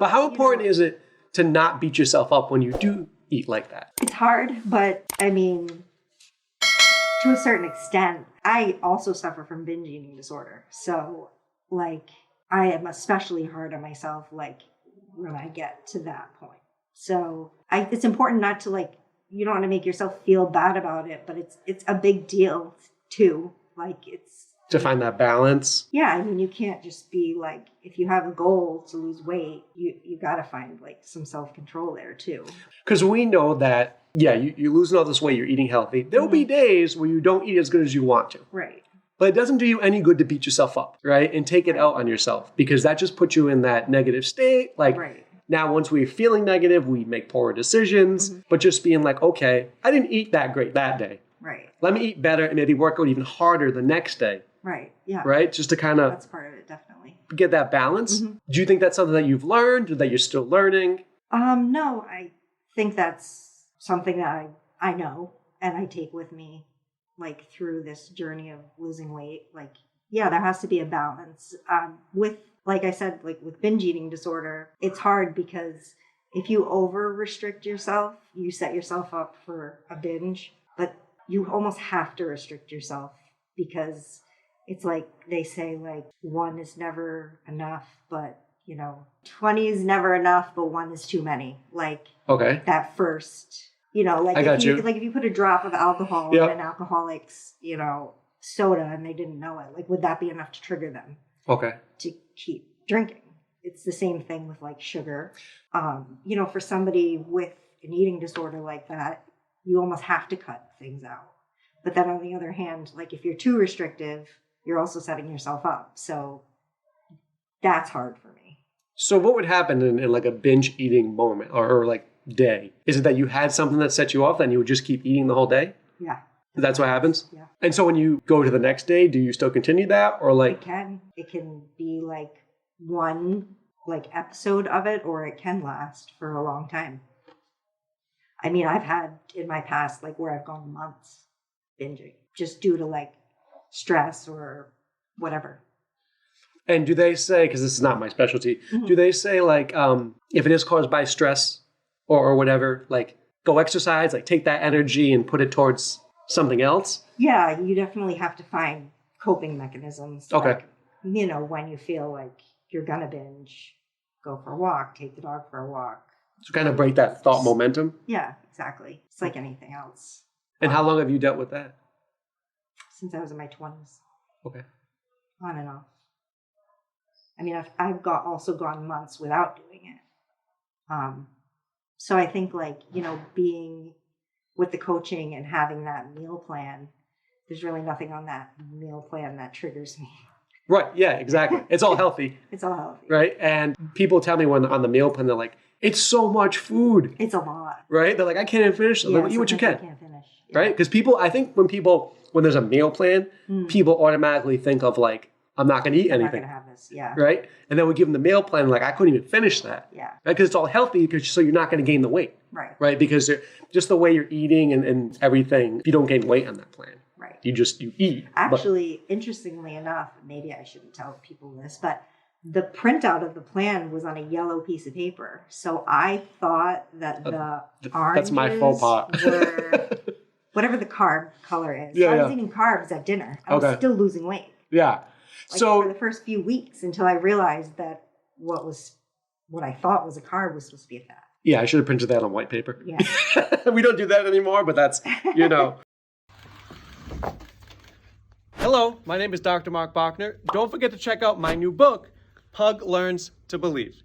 But how important is it to not beat yourself up when you do eat like that? It's hard, but I mean, to a certain extent, I also suffer from binge eating disorder. So like, I am especially hard on myself, like when I get to that point. So it's important not to like, you don't want to make yourself feel bad about it, but it's a big deal too. Like it's To find that balance. yeah, I mean, you can't just be like, if you have a goal to lose weight, you got to find like some self-control there too. Because we know that, yeah, you're losing all this weight, you're eating healthy. There will be days where you don't eat as good as you want to. Right. But it doesn't do you any good to beat yourself up, right? And take it out on yourself, because that just puts you in that negative state. Like now, once we're feeling negative, we make poor decisions. But just being like, okay, I didn't eat that great that day. Right. Let me eat better and maybe work out even harder the next day. Right. Yeah. Right? Just to kind of that's part of it, definitely. Get that balance. Do you think that's something that you've learned or that you're still learning? No, I think that's something that I know and I take with me like through this journey of losing weight. Like, yeah, there has to be a balance. With, like I said, like with binge eating disorder, it's hard because if you over restrict yourself, you set yourself up for a binge, but you almost have to restrict yourself because it's like they say, like, one is never enough, but 20 is never enough, but one is too many. Like that first, like if you put a drop of alcohol in an alcoholic's, soda and they didn't know it, like, would that be enough to trigger them? To keep drinking. It's the same thing with like sugar. For somebody with an eating disorder like that, you almost have to cut things out. But then on the other hand, like if you're too restrictive, you're also setting yourself up. So that's hard for me. So what would happen in like a binge eating moment or like day? Is it that you had something that set you off and you would just keep eating the whole day? Yeah. That's what happens? Yeah. And so when you go to the next day, do you still continue that or like? It can be like one like episode of it, or it can last for a long time. I mean, I've had in my past, like where I've gone months binging just due to like stress or whatever. And do they say, because this is not my specialty, do they say like, if it is caused by stress or whatever, like go exercise, like take that energy and put it towards something else? Yeah, you definitely have to find coping mechanisms. Okay. Like, when you feel like you're going to binge, go for a walk, take the dog for a walk. To kind of break that thought momentum? Yeah, exactly. It's like anything else. And how long have you dealt with that? Since I was in my 20s. Okay. On and off. I mean, I've also gone months without doing it. So I think like, being with the coaching and having that meal plan, there's really nothing on that meal plan that triggers me. Right. Yeah, exactly. It's all healthy. It's all healthy. Right. And people tell me when on the meal plan, they're like, it's so much food. It's a lot. Right. They're like, I can't even finish. Yeah, like, eat what you can. I can't finish. Yeah. Right. Because I think when there's a meal plan, people automatically think of like, I'm not going to eat anything. I'm not going to have this. Yeah. Right. And then we give them the meal plan, like, I couldn't even finish that. Yeah. Right. Because it's all healthy, so you're not going to gain the weight. Right. Right. Because just the way you're eating and everything, you don't gain weight on that plan. Right. You eat. Actually, interestingly enough, maybe I shouldn't tell people this, but the printout of the plan was on a yellow piece of paper. So I thought that the oranges that's my faux pas. were whatever the carb color is. Yeah, so I was eating carbs at dinner. I was still losing weight. Yeah. Like for the first few weeks until I realized that what I thought was a carb was supposed to be a fat. Yeah, I should have printed that on white paper. Yeah. We don't do that anymore, but that's, Hello, my name is Dr. Marc Bochner. Don't forget to check out my new book, Pug Learns to Believe.